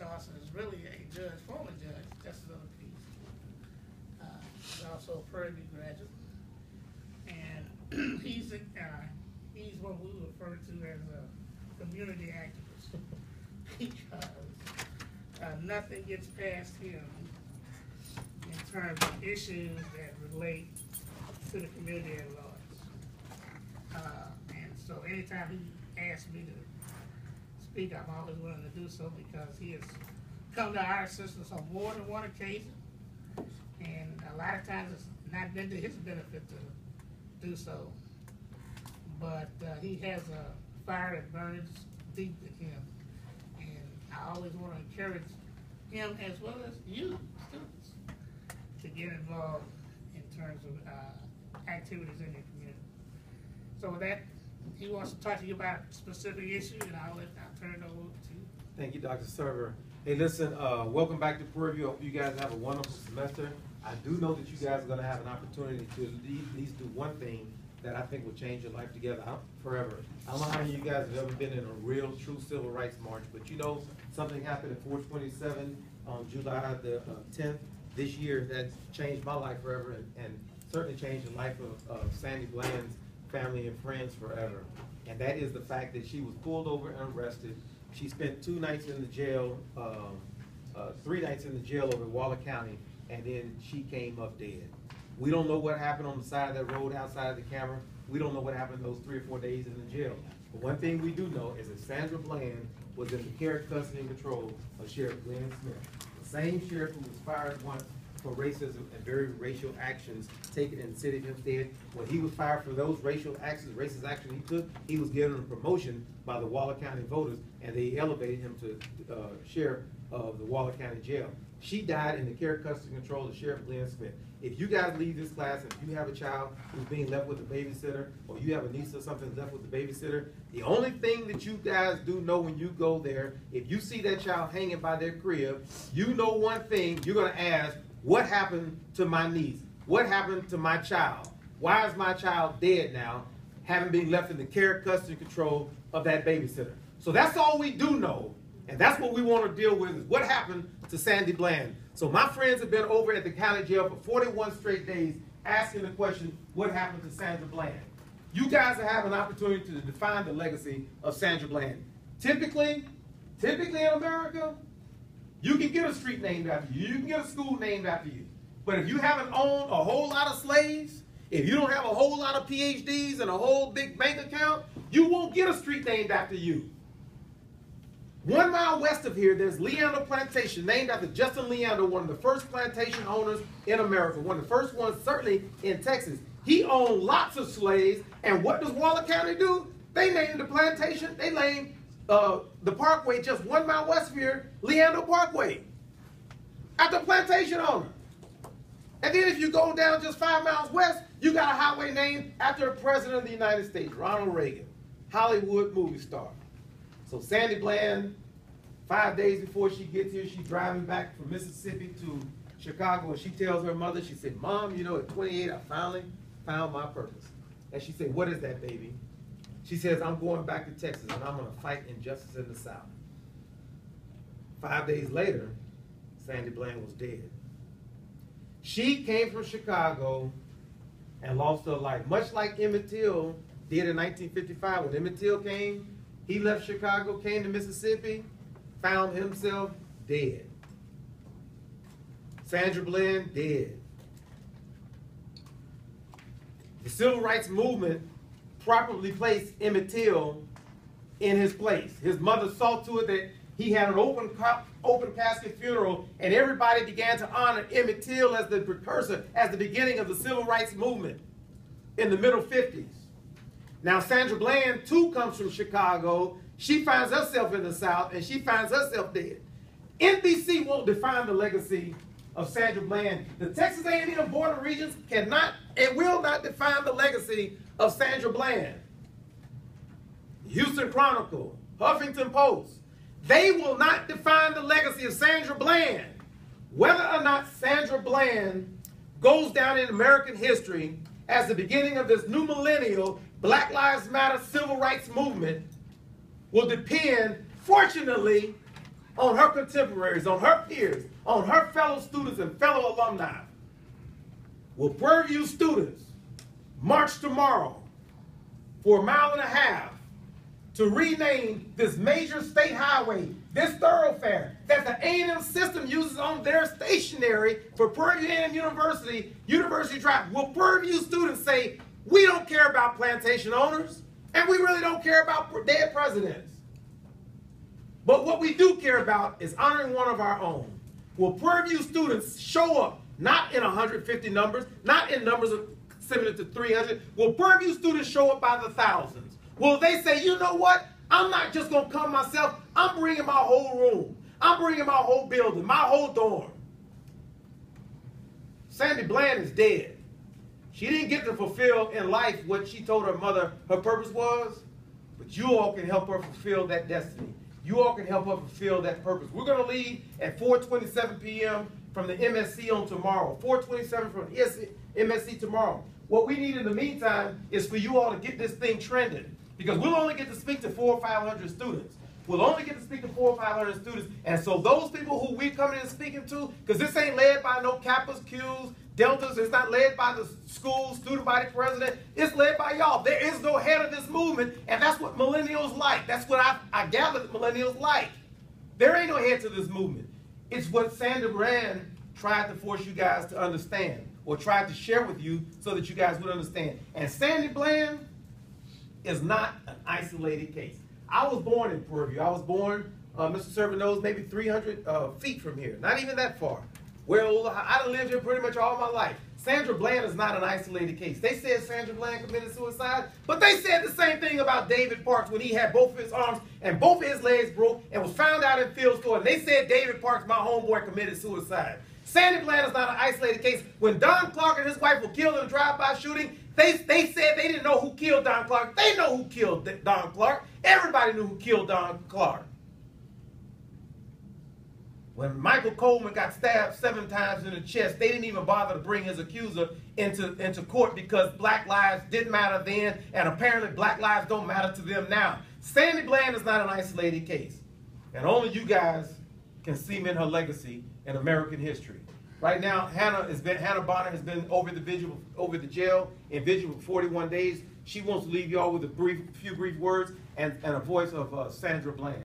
Charleston is really a judge, former judge, Justice of the Peace. He's also a Prairie View graduate. And he's what we refer to as a community activist because nothing gets past him in terms of issues that relate to the community at large. And so anytime he asks me to speak, I'm always willing to do so because he has come to our assistance on more than one occasion. And a lot of times it's not been to his benefit to do so. But he has a fire that burns deep in him. And I always want to encourage him as well as you, students, to get involved in terms of activities in your community. So with that, he wants to talk to you about a specific issue, and I'll turn it over to you. Thank you, Dr. Server. Hey, listen, welcome back to Prairie View. I hope you guys have a wonderful semester. I do know that you guys are going to have an opportunity to at least do one thing that I think will change your life together forever. I don't know how many of you guys have ever been in a real, true civil rights march, but you know something happened at 427 on July the 10th this year that changed my life forever and certainly changed the life of Sandy Bland's family and friends forever. And that is the fact that she was pulled over and arrested. She spent 2 nights in the jail, 3 nights in the jail over in Waller County, and then she came up dead. We don't know what happened on the side of that road outside of the camera. We don't know what happened those 3 or 4 days in the jail. But one thing we do know is that Sandra Bland was in the care, custody, and control of Sheriff Glenn Smith, the same sheriff who was fired once for racism and very racial actions taken in the city of Hempstead. When he was fired for those racial actions, racist actions he took, he was given a promotion by the Waller County voters, and they elevated him to sheriff of the Waller County Jail. She died in the care, custody, and control of Sheriff Glenn Smith. If you guys leave this class, if you have a child who's being left with a babysitter, or you have a niece or something left with a babysitter, the only thing that you guys do know when you go there, if you see that child hanging by their crib, you know one thing, you're going to ask, what happened to my niece? What happened to my child? Why is my child dead now, having been left in the care, custody, and control of that babysitter? So that's all we do know, and that's what we want to deal with, is what happened to Sandy Bland. So my friends have been over at the county jail for 41 straight days asking the question, what happened to Sandra Bland? You guys have an opportunity to define the legacy of Sandra Bland. Typically in America, you can get a street named after you. You can get a school named after you. But if you haven't owned a whole lot of slaves, if you don't have a whole lot of PhDs and a whole big bank account, you won't get a street named after you. 1 mile west of here, there's Leander Plantation, named after Justin Leander, one of the first plantation owners in America, one of the first ones certainly in Texas. He owned lots of slaves, and what does Waller County do? They named the plantation, they named the parkway just 1 mile west of here, Leander Parkway, after a plantation owner. And then if you go down just 5 miles west, you got a highway named after a president of the United States, Ronald Reagan, Hollywood movie star. So Sandy Bland, 5 days before she gets here, she's driving back from Mississippi to Chicago, and she tells her mother, she said, Mom, you know, at 28, I finally found my purpose. And she said, what is that, baby? She says, I'm going back to Texas, and I'm going to fight injustice in the South. 5 days later, Sandy Bland was dead. She came from Chicago and lost her life, much like Emmett Till did in 1955. When Emmett Till came, he left Chicago, came to Mississippi, found himself dead. Sandra Bland, dead. The civil rights movement properly placed Emmett Till in his place. His mother saw to it that he had an open casket funeral, and everybody began to honor Emmett Till as the precursor, as the beginning of the civil rights movement in the middle 50s. Now, Sandra Bland, too, comes from Chicago. She finds herself in the South, and she finds herself dead. NBC won't define the legacy of Sandra Bland. The Texas A&M Board of Regents cannot and will not define the legacy of Sandra Bland. Houston Chronicle, Huffington Post, they will not define the legacy of Sandra Bland. Whether or not Sandra Bland goes down in American history as the beginning of this new millennial Black Lives Matter civil rights movement will depend, fortunately, on her contemporaries, on her peers, on her fellow students and fellow alumni. Will Prairie View students march tomorrow for 1.5 miles to rename this major state highway, this thoroughfare that the A&M system uses on their stationery for Prairie View A&M University Drive? Will Prairie View students say, we don't care about plantation owners, and we really don't care about dead presidents? But what we do care about is honoring one of our own. Will Prairie View students show up, not in 150 numbers, not in numbers similar to 300? Will Prairie View students show up by the thousands? Will they say, you know what? I'm not just going to come myself. I'm bringing my whole room. I'm bringing my whole building, my whole dorm. Sandy Bland is dead. She didn't get to fulfill in life what she told her mother her purpose was, but you all can help her fulfill that destiny. You all can help her fulfill that purpose. We're going to leave at 4:27 p.m. from the MSC on tomorrow. 4:27 from the MSC tomorrow. What we need in the meantime is for you all to get this thing trending, because we'll only get to speak to 400 or 500 students. We'll only get to speak to 400 or 500 students. And so those people who we're coming in and speaking to, because this ain't led by no Kappas, Qs, Deltas, it's not led by the school, student body president, it's led by y'all. There is no head of this movement, and that's what millennials like. That's what I gather that millennials like. There ain't no head to this movement. It's what Sandy Bland tried to force you guys to understand, or tried to share with you so that you guys would understand. And Sandy Bland is not an isolated case. I was born in Prairie View. I was born, Mr. Servant knows, maybe 300 feet from here. Not even that far. Well, I've lived here pretty much all my life. Sandra Bland is not an isolated case. They said Sandra Bland committed suicide, but they said the same thing about David Parks when he had both of his arms and both of his legs broke and was found out in field store. And they said David Parks, my homeboy, committed suicide. Sandy Bland is not an isolated case. When Don Clark and his wife were killed in a drive-by shooting, they said they didn't know who killed Don Clark. They know who killed Don Clark. Everybody knew who killed Don Clark. When Michael Coleman got stabbed 7 times in the chest, they didn't even bother to bring his accuser into court because black lives didn't matter then, and apparently black lives don't matter to them now. Sandy Bland is not an isolated case. And only you guys can cement her legacy in American history. Right now, Hannah Bonner has been over the jail in vigil for 41 days. She wants to leave y'all with a few brief words and a voice of Sandra Bland.